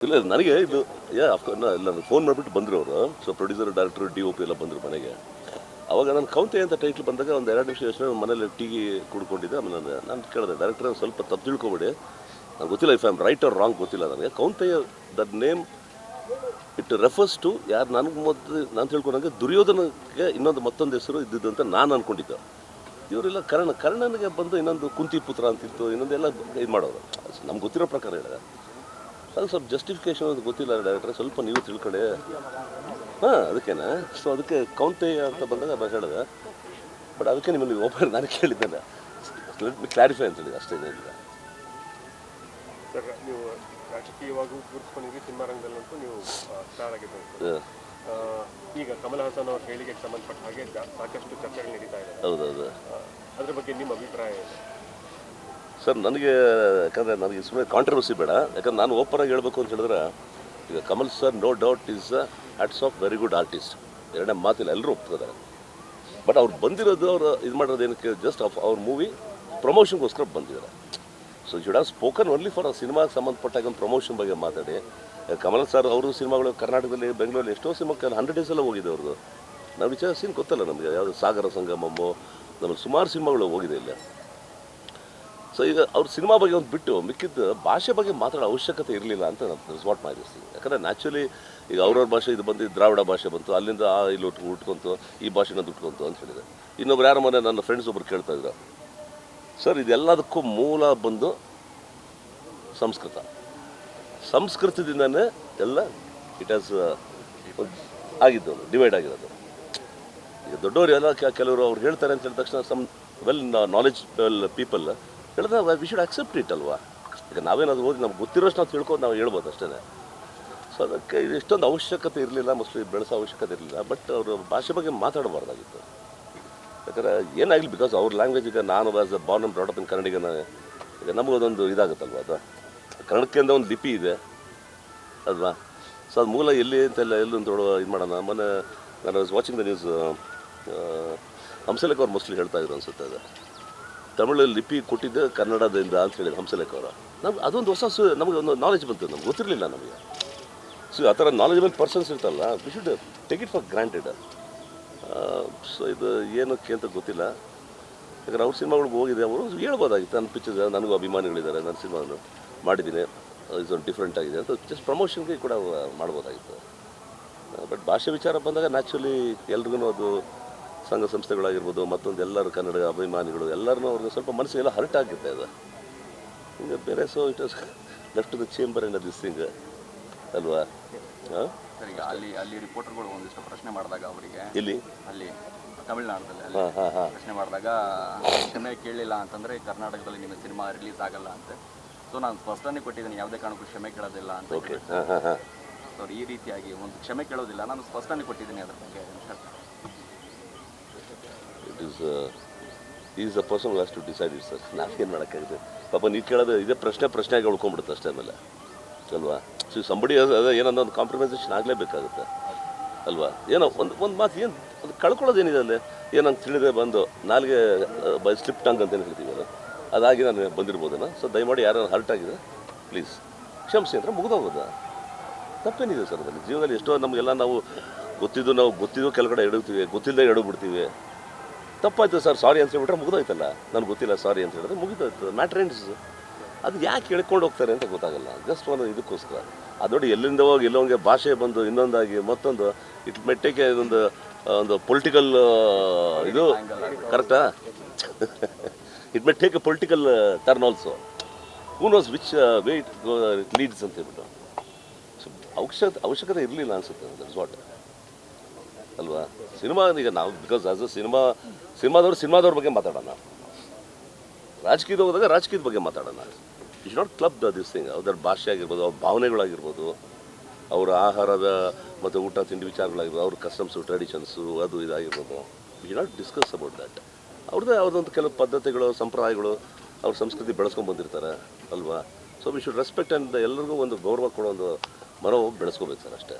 ಇಲ್ಲ ನನಗೆ ಇದು ಇಲ್ಲ ಫೋನ್ ಮಾಡಿಬಿಟ್ಟು ಬಂದರು ಅವರು. ಸೊ ಪ್ರೊಡ್ಯೂಸರ್ ಡೈರೆಕ್ಟರ್ DOP ಎಲ್ಲ ಬಂದರು ಮನೆಗೆ. ಅವಾಗ ನಾನು ಕೌಂತೆ ಅಂತ ಟೈಟ್ಲ್ ಬಂದಾಗ ಒಂದು 2 ನಿಮಿಷ ಯೋಚನೆ ಮನೇಲಿ ಟೀ ಕುಡ್ಕೊಂಡಿದ್ದೆ. ಆಮೇಲೆ ನಾನು ಕೇಳಿದೆ ಡೈರೆಕ್ಟರ್ ಸ್ವಲ್ಪ ತಪ್ಪು ತಿಳ್ಕೊಬೇಡಿ, ನನಗೆ ಗೊತ್ತಿಲ್ಲ if I am right or wrong ಗೊತ್ತಿಲ್ಲ ನನಗೆ. Kaunteya that name it refers to ಯಾರು ನನಗೆ ಮೊದಲು ನಾನು ತಿಳ್ಕೊಂಡಂಗೆ ದುರ್ಯೋಧನಗೆ ಇನ್ನೊಂದು ಮತ್ತೊಂದು ಹೆಸರು ಇದ್ದಿದ್ದು ಅಂತ ನಾನು ಅಂದ್ಕೊಂಡಿದ್ದೆ. ಇವರೆಲ್ಲ ಕರ್ಣನಿಗೆ ಬಂದು ಇನ್ನೊಂದು ಕುಂತಿ ಪುತ್ರ ಅಂತಿತ್ತು, ಇನ್ನೊಂದೆಲ್ಲ ಇದು ಮಾಡೋರು. ನಮ್ಗೆ ಗೊತ್ತಿರೋ ಪ್ರಕಾರ ಹೇಳಿದೆ. ಅದು ಸ್ವಲ್ಪ ಜಸ್ಟಿಫಿಕೇಶನ್ ಅದು ಗೊತ್ತಿಲ್ಲ ಡೈರೆಕ್ಟ್ರೆ, ಸ್ವಲ್ಪ ನೀವು ತಿಳ್ಕೊಳ್ಳಿ. ಅದಕ್ಕೇನೆ. ಸೊ ಅದಕ್ಕೆ ಕೌಂತೆ ಅಂತ ಬಂದಾಗ ನಾನು ಹೇಳಿದೆ. ಬಟ್ ಅದಕ್ಕೆ ನಿಮ್ಮಲ್ಲಿ ಓಪನ್ ನಾನು ಕೇಳಿದ್ದೇನೆ, ಕ್ಲಾರಿಫೈ ಅಂತ ಹೇಳಿದೆ, ಅಷ್ಟೇ ಏನಿಲ್ಲ. ಸರ್, ನೀವು ರಾಜಕೀಯವಾಗೂ ಗುರುತಿಸ್ಕೊಂಡಿದ್ರಿ, ಸಿನಿಮಾ ರಂಗದಲ್ಲಂತೂ ನೀವು ಸ್ಟಾರ್ ಆಗಿದ್ದು. ಈಗ ಕಮಲ್ ಹಾಸನ್ ಅವ್ರ ಹೇಳಿಕೆಗೆ ಸಂಬಂಧಪಟ್ಟ ಹಾಗೆ ಸಾಕಷ್ಟು ಚರ್ಚೆಗಳು ನಡೀತಾ ಇದೆ. ಹೌದೌದು. ಅದ್ರ ಬಗ್ಗೆ ನಿಮ್ಮ ಅಭಿಪ್ರಾಯ ಏನು? ಸರ್, ನನಗೆ ಯಾಕಂದರೆ ನನಗೆ ಸುಮ್ಮನೆ ಕಾಂಟ್ರವರ್ಸಿ ಬೇಡ. ಯಾಕಂದ್ರೆ ನಾನು ಓಪನಾಗಿ ಹೇಳಬೇಕು ಅಂತ ಹೇಳಿದ್ರೆ, ಈಗ Kamal sir no doubt is hats off very good artist, ಎರಡನೇ ಮಾತಿಲ್ಲ, ಎಲ್ಲರೂ ಒಪ್ತಿದ್ದಾರೆ. ಬಟ್ ಅವ್ರು ಬಂದಿರೋದು, ಅವ್ರು ಇದು ಮಾಡೋದು ಏನಕ್ಕೆ, ಜಸ್ಟ್ ಅವ್ರ ಮೂವಿ ಪ್ರಮೋಷನ್ಗೋಸ್ಕರ ಬಂದಿದ್ದಾರೆ. So should have spoken only for ಆ ಸಿನಿಮಾಗೆ ಸಂಬಂಧಪಟ್ಟಾಗ ಒಂದು ಪ್ರಮೋಷನ್ ಬಗ್ಗೆ ಮಾತಾಡಿ. ಕಮಲ್ ಸರ್ ಅವರು ಸಿನಿಮಾಗಳು ಕರ್ನಾಟಕದಲ್ಲಿ, ಬೆಂಗಳೂರಲ್ಲಿ ಎಷ್ಟೋ ಸಿನಿಮಾಕ್ಕೆ 100 days ಎಲ್ಲ ಹೋಗಿದೆ ಅವ್ರದ್ದು. ನಾವು ವಿಚಾರ ಸೀನ್ ಗೊತ್ತಲ್ಲ ನಮಗೆ, ಯಾವುದು ಸಾಗರ ಸಂಗಮಮ್ಮು, ನಮ್ಮಲ್ಲಿ ಸುಮಾರು ಸಿನಿಮಾಗಳು ಹೋಗಿದೆ ಇಲ್ಲ. ಸೊ ಈಗ ಅವ್ರ ಸಿನಿಮಾ ಬಗ್ಗೆ ಒಂದು ಬಿಟ್ಟು ಮಿಕ್ಕಿದ್ದು ಭಾಷೆ ಬಗ್ಗೆ ಮಾತಾಡೋ ಅವಶ್ಯಕತೆ ಇರಲಿಲ್ಲ ಅಂತ ನಾನು ವಾಟ್ ಮಾಡಿಸ್ತೀನಿ. ಯಾಕಂದರೆ ನ್ಯಾಚುಲಿ ಈಗ ಅವ್ರವ್ರ ಭಾಷೆ ಇದು ಬಂದು ದ್ರಾವಿಡ ಭಾಷೆ ಬಂತು, ಅಲ್ಲಿಂದ ಇಲ್ಲಿ ಉಟ್ಕೊಂತು, ಈ ಭಾಷೆನ ಉಟ್ಕೊಂತು ಅಂತ ಹೇಳಿದೆ. ಇನ್ನೊಬ್ರು ಯಾರ ಮನೆ ನನ್ನ ಫ್ರೆಂಡ್ಸ್ ಒಬ್ರು ಕೇಳ್ತಾ ಇದ್ರು, ಸರ್ ಇದೆಲ್ಲದಕ್ಕೂ ಮೂಲ ಬಂದು ಸಂಸ್ಕೃತದಿಂದನೇ ಎಲ್ಲ ಇಟ್ ಹ್ಯಾಸ್ ಆಗಿದ್ದು, ಡಿವೈಡ್ ಆಗಿರೋದು. ಈಗ ದೊಡ್ಡವರು ಎಲ್ಲ ಕೆಲವರು ಅವ್ರು ಹೇಳ್ತಾರೆ ಅಂತ ಹೇಳಿದ ತಕ್ಷಣ ಸಮ್ ವೆಲ್ ನಾಲೆಜ್ ಪೀಪಲ್ ಹೇಳಿದ್ರೆ ವಿ ಶುಡ್ ಅಕ್ಸೆಪ್ಟ್ ಇಟ್ ಅಲ್ವಾ. ಈಗ ನಾವೇನಾದ್ರು ಓದಿ ನಮ್ಗೆ ಗೊತ್ತಿರೋಷ್ಟು ನಾವು ತಿಳ್ಕೊಂಡು ನಾವು ಹೇಳ್ಬೋದು ಅಷ್ಟೇ. ಸೊ ಅದಕ್ಕೆ ಇಷ್ಟೊಂದು ಅವಶ್ಯಕತೆ ಇರಲಿಲ್ಲ, ಮೋಸ್ಟ್ಲಿ ಬೆಳೆಸೋ ಅವಶ್ಯಕತೆ ಇರಲಿಲ್ಲ. ಬಟ್ ಅವರು ಭಾಷೆ ಬಗ್ಗೆ ಮಾತಾಡಬಾರ್ದಾಗಿತ್ತು. ಯಾಕಂದರೆ ಏನಾಗಲಿ, ಬಿಕಾಸ್ ಅವ್ರ ಲ್ಯಾಂಗ್ವೇಜ್, ಈಗ ನಾನು as a born and brought up in ಕನ್ನಡಿಗನ, ಈಗ ನಮಗೊಂದೊಂದು ಇದಾಗುತ್ತಲ್ವ, ಅದು ಕನ್ನಡಕ್ಕಿಂತ ಒಂದು ಲಿಪಿ ಇದೆ ಅಲ್ವಾ. ಸೊ ಅದು ಮೂಲ ಎಲ್ಲಿ ಅಂತೆಲ್ಲ ಎಲ್ಲೊಂದು ಇದು ಮಾಡೋಣ. ಮೊನ್ನೆ ನಾನು was watching the news, Hamsalekha ಅವ್ರು ಮೋಸ್ಟ್ಲಿ ಹೇಳ್ತಾ ಇದ್ರು ಅನ್ಸುತ್ತೆ, ಅದು ತಮಿಳಲ್ಲಿ ಲಿಪಿ ಕೊಟ್ಟಿದ್ದೆ ಕನ್ನಡದಿಂದ ಅಂತ ಹೇಳಿದ್ರು ಹಂಸಲೇಖ ಅವರು. ನಮ್ಗೆ ಅದೊಂದು ಹೊಸ ನಮಗೆ ಒಂದು ನಾಲೆಜ್ ಬಂತು, ನಮ್ಗೆ ಗೊತ್ತಿರಲಿಲ್ಲ ನಮಗೆ. ಸೊ ಆ ಥರ ನಾಲೆಜಬಲ್ ಪರ್ಸನ್ಸ್ ಇರ್ತಲ್ಲ, we should take it for granted. So ಇದು ಏನಕ್ಕೆ ಅಂತ ಗೊತ್ತಿಲ್ಲ. ಯಾಕಂದ್ರೆ ಅವ್ರ ಸಿನಿಮಾಗಳಿಗೆ ಹೋಗಿದೆ, ಅವರು ಹೇಳ್ಬೋದಾಗಿತ್ತು ನನ್ನ ಪಿಕ್ಚರ್ ನನಗೂ ಅಭಿಮಾನಿಗಳಿದ್ದಾರೆ, ನನ್ನ ಸಿನಿಮಾನು ಮಾಡಿದ್ದೀನಿ, ಇದೊಂದು ಡಿಫ್ರೆಂಟ್ ಆಗಿದೆ ಅಂತ ಜಸ್ಟ್ ಪ್ರಮೋಷನ್ಗೆ ಕೂಡ ಮಾಡ್ಬೋದಾಗಿತ್ತು. ಬಟ್ ಭಾಷೆ ವಿಚಾರ ಬಂದಾಗ ನ್ಯಾಚುಲಿ ಎಲ್ರಿಗೂ ಅದು ಸಂಘ ಸಂಸ್ಥೆಗಳಾಗಿರ್ಬೋದು, ಮತ್ತೊಂದು ಎಲ್ಲರೂ ಕನ್ನಡ ಅಭಿಮಾನಿಗಳು ಎಲ್ಲರೂ ಅವ್ರಿಗೆ ಸ್ವಲ್ಪ ಮನಸ್ಸಿಗೆಲ್ಲ ಹರ್ಟ್ ಆಗುತ್ತೆ ಅದು. ಹಿಂಗೆ ಬೇರೆ. So it was left the chamber in this thing ಅಲ್ವಾ. ಸರ್, ಈಗ ಅಲ್ಲಿ ರಿಪೋರ್ಟರ್ಗಳು ಒಂದಿಷ್ಟು ಪ್ರಶ್ನೆ ಮಾಡಿದಾಗ ಅವರಿಗೆ, ಅಲ್ಲಿ ತಮಿಳ್ನಾಡಲ್ಲಿ ಪ್ರಶ್ನೆ ಮಾಡಿದಾಗ ಕ್ಷಮೆ ಕೇಳಲಿಲ್ಲ ಅಂತಂದರೆ ಕರ್ನಾಟಕದಲ್ಲಿ ನಿಮ್ಮ ಸಿನಿಮಾ ರಿಲೀಸ್ ಆಗಲ್ಲ ಅಂತ. ಸೊ ನಾನು ಸ್ಪಷ್ಟನೆ ಕೊಟ್ಟಿದ್ದೀನಿ, ಯಾವುದೇ ಕಾರಣಕ್ಕೂ ಕ್ಷಮೆ ಕೇಳೋದಿಲ್ಲ ಅಂತ. ಓಕೆ. ಸೊ ಈ ರೀತಿಯಾಗಿ ಒಂದು ಕ್ಷಮೆ ಕೇಳೋದಿಲ್ಲ, ನಾನು ಸ್ಪಷ್ಟನೆ ಕೊಟ್ಟಿದ್ದೀನಿ ಅದ್ರ ಬಗ್ಗೆ. It is a person has to decide it sir. ನಾವೇನು ಮಾಡೋಕ್ಕಾಗುತ್ತೆ. ಪಾಪ ನೀವು ಕೇಳೋದು ಇದೇ ಪ್ರಶ್ನೆಯಾಗಿ ಉಳ್ಕೊಂಡ್ಬಿಡುತ್ತೆ ಅಷ್ಟೇ ಆಮೇಲೆ ಅಲ್ವಾ. ಸೊ ಸಂಬಡಿ ಅದೇ ಏನೋ ಒಂದು ಕಾಂಪ್ರಮೈಸೇಷನ್ ಆಗಲೇಬೇಕಾಗುತ್ತೆ ಅಲ್ವಾ. ಏನೋ ಒಂದು ಮಾತು ಏನು ಅದು ಕಳ್ಕೊಳ್ಳೋದೇನಿದೆ ಅಲ್ಲಿ, ಏನಂತ ತಿಳಿದೇ ಬಂದು ನಾಲ್ಗೆ ಬೈ ಸ್ಲಿಪ್ ಟಂಗ್ ಅಂತ ಏನು ಹೇಳ್ತೀವಲ್ಲ, ಅದಾಗಿ ನಾನು ಬಂದಿರ್ಬೋದನ್ನ. ಸೊ ದಯಮಾಡಿ ಯಾರು ಹರ್ಟ್ ಆಗಿದೆ ಪ್ಲೀಸ್ ಕ್ಷಮಿಸಿ ಅಂದರೆ ಮುಗಿದೋಗೋದ, ತಪ್ಪೇನಿದೆ ಸರ್ ಅದರಲ್ಲಿ. ಜೀವನದಲ್ಲಿ ಎಷ್ಟೋ ನಮಗೆಲ್ಲ ನಾವು ಗೊತ್ತಿದ್ದು ಕೆಳಗಡೆ ಎಡುತ್ತೀವಿ, ಗೊತ್ತಿಲ್ಲದೆ ಎಡಬಿಡ್ತೀವಿ. ತಪ್ಪಾಯ್ತು ಸರ್ ಸಾರಿ ಅಂತ ಹೇಳ್ಬಿಟ್ರೆ ಮುಗಿದೋಯ್ತಲ್ಲ. ನನಗೆ ಗೊತ್ತಿಲ್ಲ ಸಾರಿ ಅಂತ ಹೇಳಿದ್ರೆ ಮುಗಿದೋಯ್ತು, ಮ್ಯಾಟ್ರ್ ಎಂಡ್ಸ್. ಅದು ಯಾಕೆ ಹೇಳ್ಕೊಂಡು ಹೋಗ್ತಾರೆ ಅಂತ ಗೊತ್ತಾಗಲ್ಲ, ಜಸ್ಟ್ ಒಂದು ಇದಕ್ಕೋಸ್ಕರ. ಅದು ನೋಡಿ ಎಲ್ಲಿಂದ ಹೋಗಿ ಎಲ್ಲೋಂಗೆ ಭಾಷೆ ಬಂದು ಇನ್ನೊಂದಾಗಿ ಮತ್ತೊಂದು ಇಟ್ ಮೆಟ್ಟಕ್ಕೆ ಒಂದು ಪೊಲಿಟಿಕಲ್ ಇದು ಕರೆಕ್ಟಾ. It may take A political turn also, who knows which way it leads ಅಂತ ಹೇಳ್ಬಿಟ್ಟು. ಸೊ ಅವಶ್ಯಕತೆ ಇರಲಿಲ್ಲ ಅನಿಸುತ್ತೆ, ದಟ್ಸ್ ವಾಟ್ ಅಲ್ವಾ. ಸಿನಿಮಾ ಈಗ ನಾವು ಬಿಕಾಸ್ ಆಸ್ ಅ ಸಿನಿಮಾದವ್ರ ಬಗ್ಗೆ ಮಾತಾಡೋಣ, ರಾಜಕೀಯದ ಹೋದಾಗ ರಾಜಕೀಯದ ಬಗ್ಗೆ ಮಾತಾಡೋಣ. It's not club this thing. ಅದರ ಭಾಷೆ ಆಗಿರ್ಬೋದು, ಅವ್ರ ಭಾವನೆಗಳಾಗಿರ್ಬೋದು, ಅವರ ಆಹಾರದ ಮತ್ತು ಊಟ ತಿಂಡಿ ವಿಚಾರಗಳಾಗಿರ್ಬೋದು, ಅವ್ರ ಕಸ್ಟಮ್ಸು ಟ್ರೆಡಿಷನ್ಸು ಅದು ಇದಾಗಿರ್ಬೋದು. We not discuss about that. ಅವ್ರದ್ದೊಂದು ಕೆಲವು ಪದ್ಧತಿಗಳು, ಸಂಪ್ರದಾಯಗಳು, ಅವ್ರ ಸಂಸ್ಕೃತಿ ಬೆಳೆಸ್ಕೊಂಡು ಬಂದಿರ್ತಾರೆ ಅಲ್ವಾ. So we should respect and ಎಲ್ಲರಿಗೂ ಒಂದು ಗೌರವ ಕೊಡೋ ಒಂದು ಮನೋಭಾವ ಬೆಳೆಸ್ಕೋಬೇಕು ಸರ್, ಅಷ್ಟೇ.